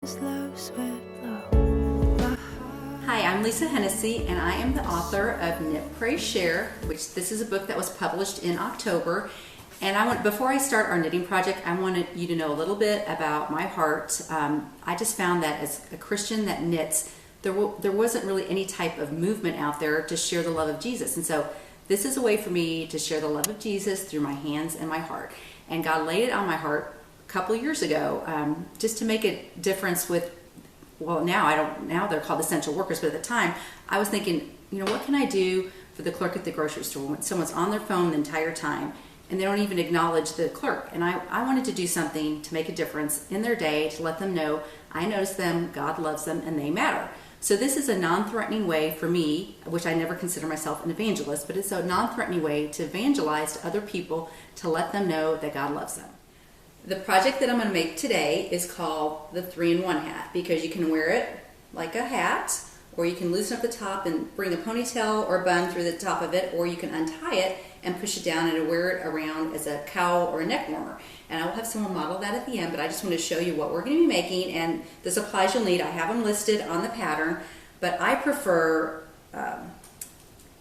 Hi, I'm Lisa Hennessy, and I am the author of Knit, Pray, Share, which this is a book that was published in October. And before I start our knitting project, I wanted you to know a little bit about my heart. I just found that as a Christian that knits, there wasn't really any type of movement out there to share the love of Jesus. And so this is a way for me to share the love of Jesus through my hands and my heart. And God laid it on my heart a couple of years ago, just to make a difference with, well, now they're called essential workers, but at the time I was thinking, what can I do for the clerk at the grocery store when someone's on their phone the entire time and they don't even acknowledge the clerk? And I wanted to do something to make a difference in their day, to let them know I notice them, God loves them, and they matter. So this is a non-threatening way for me, which I never consider myself an evangelist, but it's a non-threatening way to evangelize to other people, to let them know that God loves them. The project that I'm going to make today is called the 3-in-1 hat, because you can wear it like a hat, or you can loosen up the top and bring a ponytail or bun through the top of it, or you can untie it and push it down and wear it around as a cowl or a neck warmer. And I will have someone model that at the end, but I just want to show you what we're going to be making and the supplies you'll need. I have them listed on the pattern, but I prefer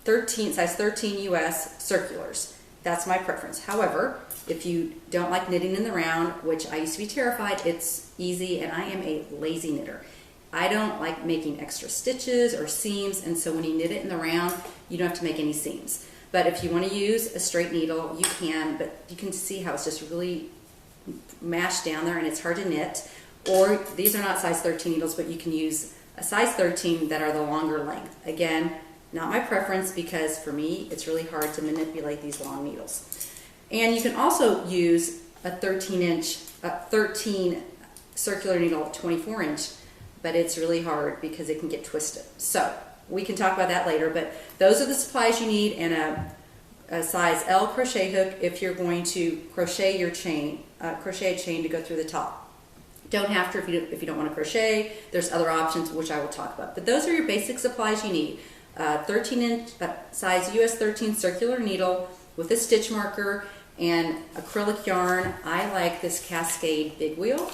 size 13 US circulars. That's my preference. However, if you don't like knitting in the round, which I used to be terrified, it's easy, and I am a lazy knitter. I don't like making extra stitches or seams, and so when you knit it in the round, you don't have to make any seams. But if you want to use a straight needle, you can, but you can see how it's just really mashed down there and it's hard to knit. Or these are not size 13 needles, but you can use a size 13 that are the longer length. Again, not my preference, because for me, it's really hard to manipulate these long needles. And you can also use a 13 circular needle, 24 inch, but it's really hard because it can get twisted. So we can talk about that later, but those are the supplies you need, and a size L crochet hook if you're going to crochet your chain, crochet a chain to go through the top. Don't have to if you don't want to crochet. There's other options which I will talk about, but those are your basic supplies you need. 13 inch size US 13 circular needle with a stitch marker and acrylic yarn. I like this Cascade Big Wheel.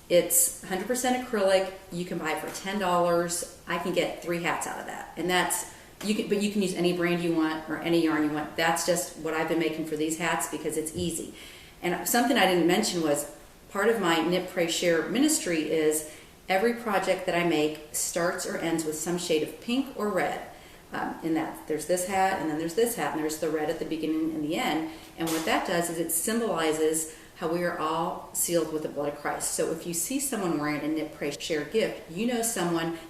It's 100% acrylic. You can buy it for $10. I can get 3 hats out of that, and but you can use any brand you want or any yarn you want. That's just what I've been making for these hats because it's easy. And something I didn't mention was part of my Knit, Pray, Share ministry is every project that I make starts or ends with some shade of pink or red. In that there's this hat, and then there's this hat, and there's the red at the beginning and the end. And what that does is it symbolizes how we are all sealed with the blood of Christ. So if you see someone wearing a Knit, Pray, Share gift, you know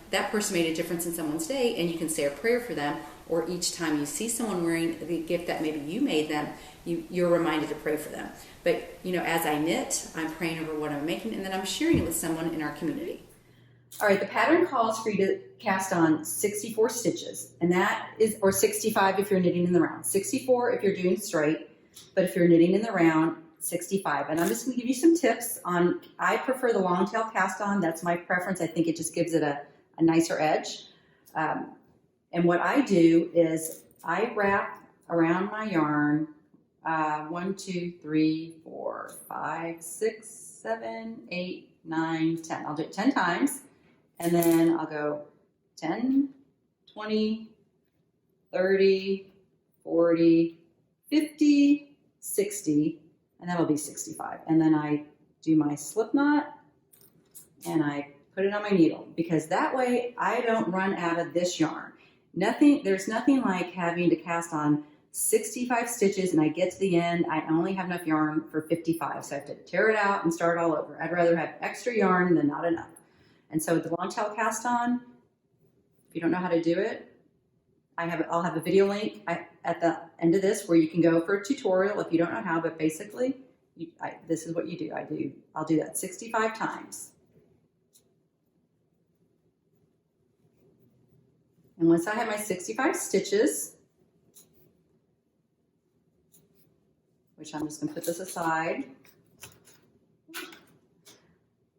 that person made a difference in someone's day, and you can say a prayer for them. Or each time you see someone wearing the gift that maybe you made them, you're reminded to pray for them. But as I knit, I'm praying over what I'm making, and then I'm sharing it with someone in our community. All right, the pattern calls for you to cast on 64 stitches, and that is, or 65 if you're knitting in the round, 64 if you're doing straight, but if you're knitting in the round, 65. And I'm just going to give you some tips on, I prefer the long tail cast on. That's my preference. I think it just gives it a nicer edge. And what I do is I wrap around my yarn 1, 2, 3, 4, 5, 6, 7, 8, 9, 10. I'll do it 10 times. And then I'll go 10, 20, 30, 40, 50, 60, and that'll be 65. And then I do my slip knot and I put it on my needle, because that way I don't run out of this yarn. There's nothing like having to cast on 65 stitches and I get to the end, I only have enough yarn for 55. So I have to tear it out and start all over. I'd rather have extra yarn than not enough. And so with the long tail cast on, if you don't know how to do it, I'll have a video link at the end of this where you can go for a tutorial if you don't know how, but basically this is what you do. I'll do that 65 times. And once I have my 65 stitches, which I'm just going to put this aside.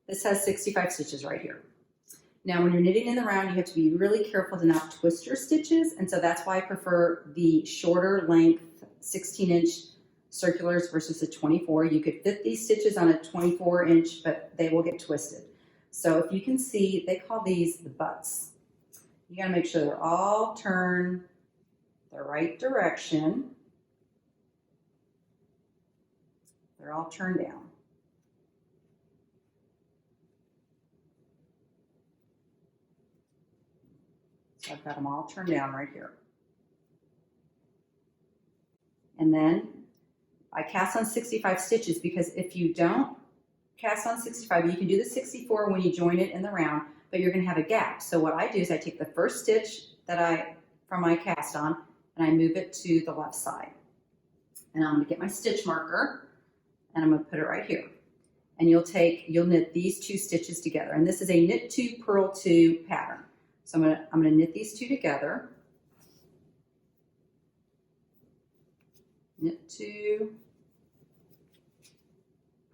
This has 65 stitches right here. Now, when you're knitting in the round, you have to be really careful to not twist your stitches, and so that's why I prefer the shorter length 16-inch circulars versus a 24. You could fit these stitches on a 24-inch, but they will get twisted. So if you can see, they call these the butts. You gotta make sure they're all turned the right direction. They're all turned down. So I've got them all turned down right here. And then I cast on 65 stitches, because if you don't cast on 65, you can do the 64 when you join it in the round, but you're gonna have a gap. So what I do is I take the first stitch from my cast on, and I move it to the left side. And I'm gonna get my stitch marker, and I'm gonna put it right here. And you'll knit these 2 stitches together. And this is a knit 2, purl 2 pattern. So I'm gonna knit these 2 together. Knit 2,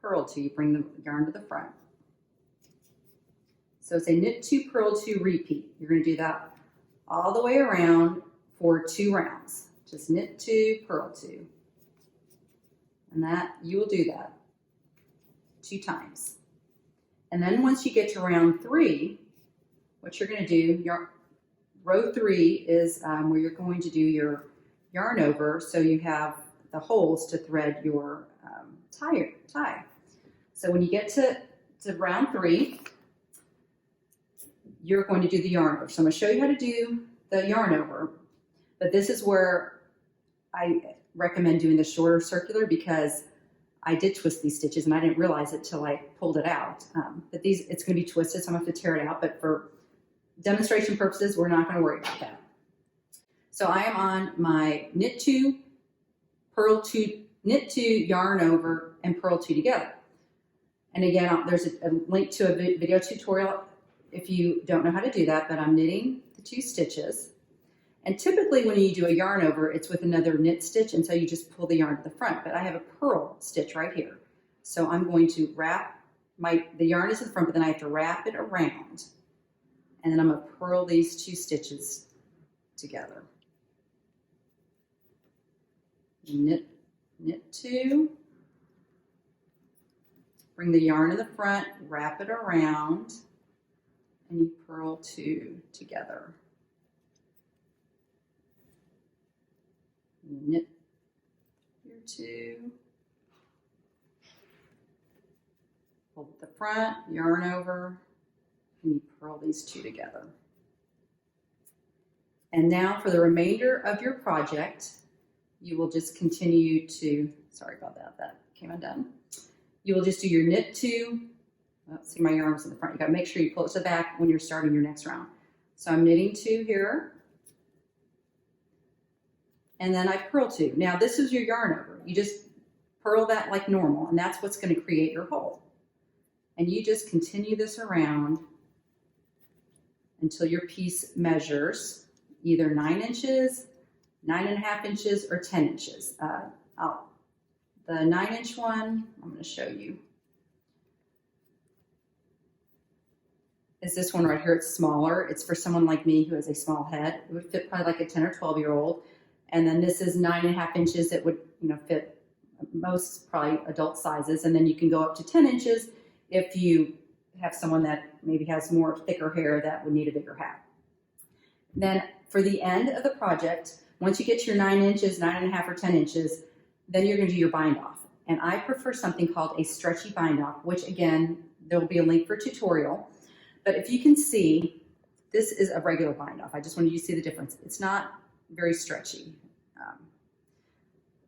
purl 2, you bring the yarn to the front. So it's a knit 2, purl 2 repeat. You're going to do that all the way around for 2 rounds. Just knit 2, purl 2. And that, you will do that 2 times. And then once you get to round 3, what you're going to do, row 3 is where you're going to do your yarn over, so you have the holes to thread your tie. So when you get to round 3, you're going to do the yarn over. So I'm going to show you how to do the yarn over, but this is where I recommend doing the shorter circular, because I did twist these stitches and I didn't realize it till I pulled it out. But it's going to be twisted, so I'm going to have to tear it out, but for demonstration purposes, we're not going to worry about that. So I am on my knit 2, purl 2, knit 2, yarn over, and purl 2 together. And again, there's a link to a video tutorial if you don't know how to do that, but I'm knitting the 2 stitches. And typically when you do a yarn over, it's with another knit stitch, and so you just pull the yarn to the front, but I have a purl stitch right here. So I'm going to wrap the yarn is in front, but then I have to wrap it around. And then I'm going to purl these 2 stitches together. Knit 2, bring the yarn in the front, wrap it around, and you purl 2 together. Knit your 2, pull at the front, yarn over, and you purl these 2 together. And now for the remainder of your project, you will just continue to, sorry about that, that came undone. You will just do your knit 2, see my yarn was in the front, you gotta make sure you pull it to the back when you're starting your next round. So I'm knitting 2 here, and then I purl 2. Now this is your yarn over. You just purl that like normal, and that's what's gonna create your hole. And you just continue this around until your piece measures either 9 inches, 9.5 inches, or 10 inches. The 9-inch one, I'm going to show you, is this one right here. It's smaller. It's for someone like me who has a small head. It would fit probably like a 10 or 12-year-old. And then this is 9.5 inches. It would, fit most probably adult sizes. And then you can go up to 10 inches if you have someone that maybe has more thicker hair that would need a bigger hat. Then for the end of the project, once you get to your 9 inches, 9.5 or 10 inches, then you're going to do your bind off. And I prefer something called a stretchy bind off, which again, there will be a link for a tutorial. But if you can see, this is a regular bind off. I just wanted you to see the difference. It's not very stretchy.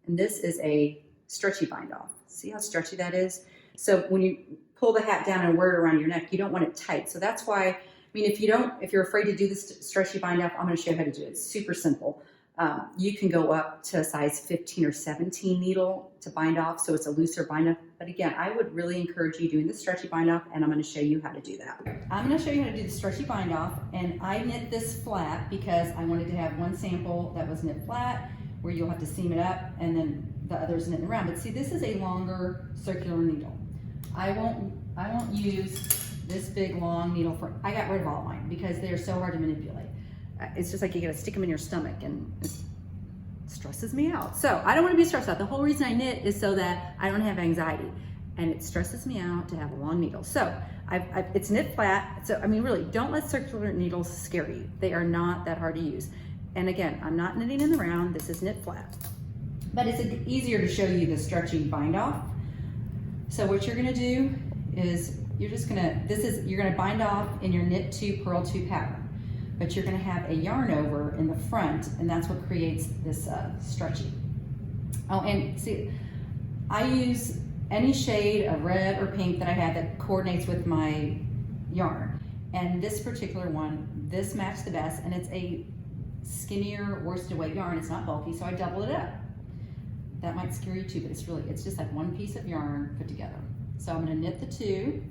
And this is a stretchy bind off. See how stretchy that is? So when you pull the hat down and wear it around your neck, you don't want it tight. So that's why, if you're afraid to do this stretchy bind off, I'm going to show you how to do it. It's super simple. You can go up to a size 15 or 17 needle to bind off, so it's a looser bind off. But again, I would really encourage you doing the stretchy bind off, and I'm going to show you how to do that. I'm going to show you how to do the stretchy bind off, and I knit this flat because I wanted to have one sample that was knit flat, where you'll have to seam it up, and then the others knit around. But see, this is a longer circular needle. I won't use this big long needle I got rid of all of mine because they're so hard to manipulate. It's just like you gotta stick them in your stomach, and it stresses me out. So I don't want to be stressed out. The whole reason I knit is so that I don't have anxiety. and it stresses me out to have a long needle. So it's knit flat. So I mean, really, don't let circular needles scare you. They are not that hard to use. And again, I'm not knitting in the round. This is knit flat. But it's easier to show you the stretchy bind off. So what you're gonna do is you're gonna bind off in your knit 2 purl 2 pattern, but you're gonna have a yarn over in the front, and that's what creates this stretchy. Oh, and see, I use any shade of red or pink that I have that coordinates with my yarn. And this particular one, this matched the best, and it's a skinnier worsted weight yarn. It's not bulky, so I doubled it up. That might scare you too, but it's just like one piece of yarn put together. So I'm gonna knit the 2.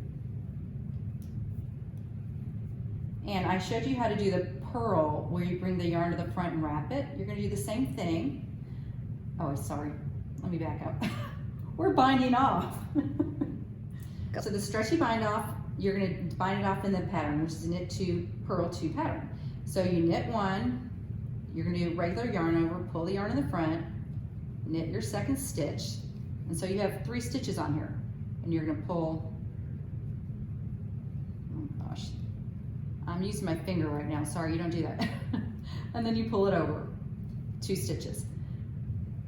And I showed you how to do the purl where you bring the yarn to the front and wrap it. You're gonna do the same thing. Oh, sorry, let me back up. We're binding off. So the stretchy bind off, you're gonna bind it off in the pattern, which is a knit 2 purl 2 pattern. So you knit 1, you're gonna do regular yarn over, pull the yarn in the front, knit your second stitch, and so you have 3 stitches on here, and you're gonna pull, oh gosh, I'm using my finger right now, sorry, you don't do that. And then you pull it over, 2 stitches.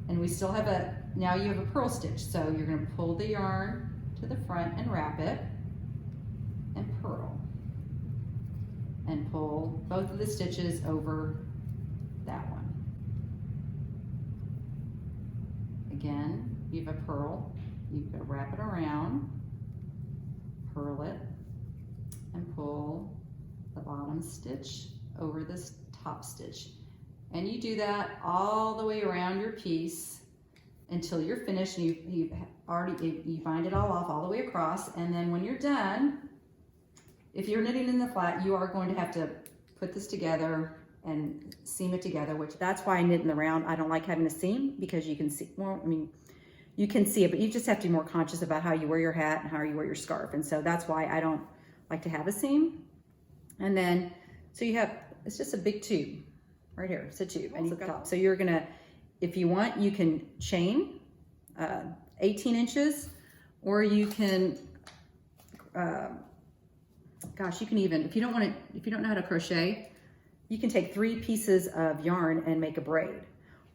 And we still have now you have a purl stitch, so you're gonna pull the yarn to the front and wrap it, and purl. And pull both of the stitches over that one. Again, you have a purl, you've got to wrap it around, purl it, and pull the bottom stitch over this top stitch. And you do that all the way around your piece until you're finished, and you bind it all the way across. And then when you're done, if you're knitting in the flat, you are going to have to put this together and seam it together, which that's why I knit in the round. I don't like having a seam because you can see, well, I mean, you can see it, but you just have to be more conscious about how you wear your hat and how you wear your scarf. And so that's why I don't like to have a seam. And then, so you have, it's just a big tube right here. It's a tube and you've got, so you're gonna, if you want, you can chain 18 inches, or you can, gosh, you can even, if you don't know how to crochet, you can take 3 pieces of yarn and make a braid.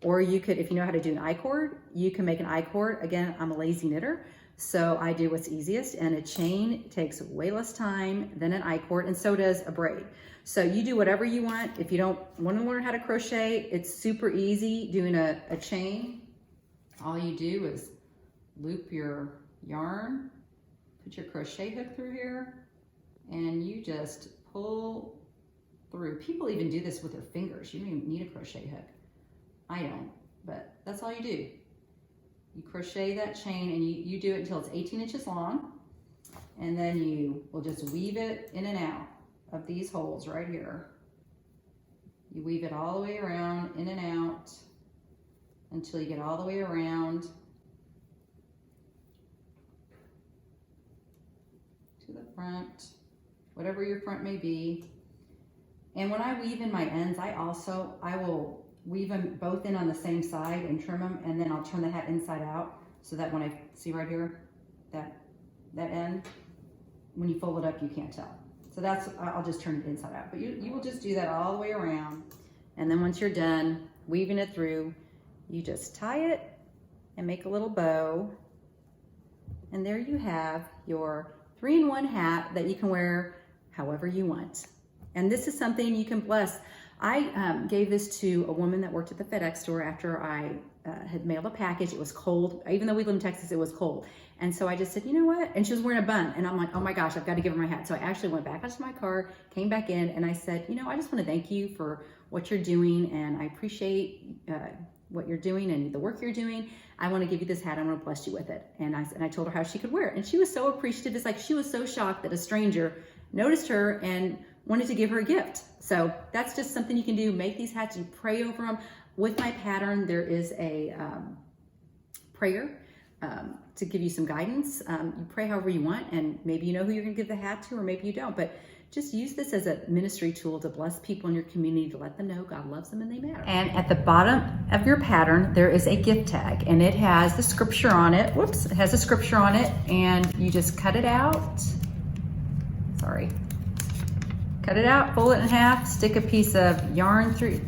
Or you could, if you know how to do an I-cord, you can make an I-cord. Again, I'm a lazy knitter, so I do what's easiest, and a chain takes way less time than an I-cord, and so does a braid. So you do whatever you want. If you don't want to learn how to crochet, it's super easy doing a chain. All you do is loop your yarn, put your crochet hook through here, and you just pull through. People even do this with their fingers. You don't even need a crochet hook. I don't, but that's all you do. You crochet that chain, and you do it until it's 18 inches long, and then you will just weave it in and out of these holes right here. You weave it all the way around, in and out, until you get all the way around to the front, whatever your front may be. And when I weave in my ends, I will weave them both in on the same side and trim them, and then I'll turn the hat inside out, so that when I see right here, that end, when you fold it up, you can't tell. So that's, I'll just turn it inside out. But you will just do that all the way around. And then once you're done weaving it through, you just tie it and make a little bow. And there you have your 3-in-1 hat that you can wear however you want. And this is something you can bless. I gave this to a woman that worked at the FedEx store after I had mailed a package. It was cold. Even though we live in Texas, it was cold. And so I just said, you know what? And she was wearing a bun. And I'm like, oh my gosh, I've got to give her my hat. So I actually went back out to my car, came back in, and I said, you know, I just want to thank you for what you're doing. And I appreciate what you're doing and the work you're doing. I want to give you this hat. I want to bless you with it. And I told her how she could wear it. And she was so appreciative. It's like she was so shocked that a stranger noticed her and wanted to give her a gift. So that's just something you can do. Make these hats, you pray over them. With my pattern, there is a prayer to give you some guidance. You pray however you want, and maybe you know who you're gonna give the hat to, or maybe you don't, but Just use this as a ministry tool to bless people in your community, to let them know God loves them and they matter. And at the bottom of your pattern, there is a gift tag, and it has the scripture on it. Whoops, it has a scripture on it, and you just cut it out. Sorry. Cut it out, fold it in half, stick a piece of yarn through,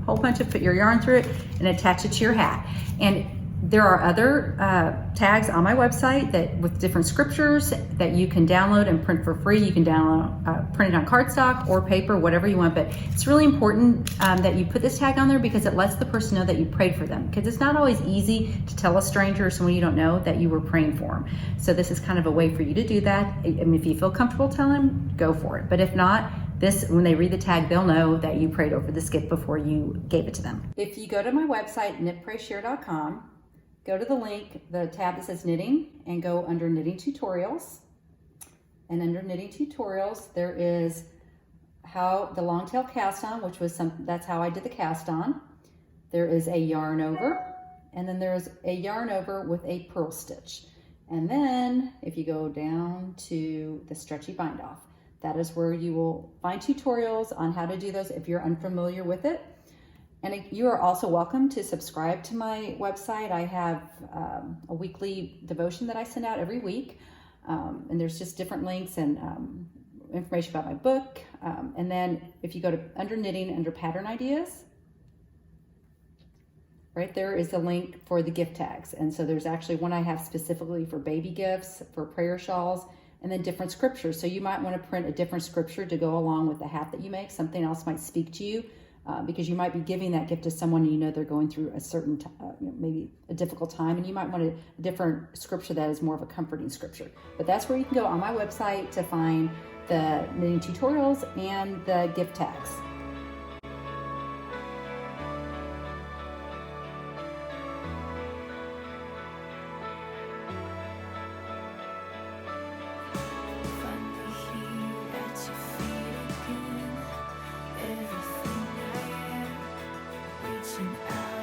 hole punch it, put your yarn through it, and attach it to your hat. And there are other tags on my website that with different scriptures that you can download and print for free. You can download, print it on cardstock or paper, whatever you want. But it's really important that you put this tag on there because it lets the person know that you prayed for them. Because it's not always easy to tell a stranger or someone you don't know that you were praying for them. So this is kind of a way for you to do that. I mean, if you feel comfortable telling them, go for it. But if not, when they read the tag, they'll know that you prayed over this gift before you gave it to them. If you go to my website, knitprayshare.com, go to the link, the tab that says knitting, and go under knitting tutorials. And under knitting tutorials, there is how the long tail cast on, which was that's how I did the cast on. There is a yarn over, and then there's a yarn over with a purl stitch. And then if you go down to the stretchy bind off, that is where you will find tutorials on how to do those if you're unfamiliar with it. And you are also welcome to subscribe to my website. I have a weekly devotion that I send out every week. And there's just different links and information about my book. And then if you go to under knitting, under pattern ideas, right there is the link for the gift tags. And so there's actually one I have specifically for baby gifts, for prayer shawls, and then different scriptures. So you might want to print a different scripture to go along with the hat that you make. Something else might speak to you. Because you might be giving that gift to someone and you know they're going through a certain, maybe a difficult time, and you might want a different scripture that is more of a comforting scripture. But that's where you can go on my website to find the knitting tutorials and the gift tags. Reaching out.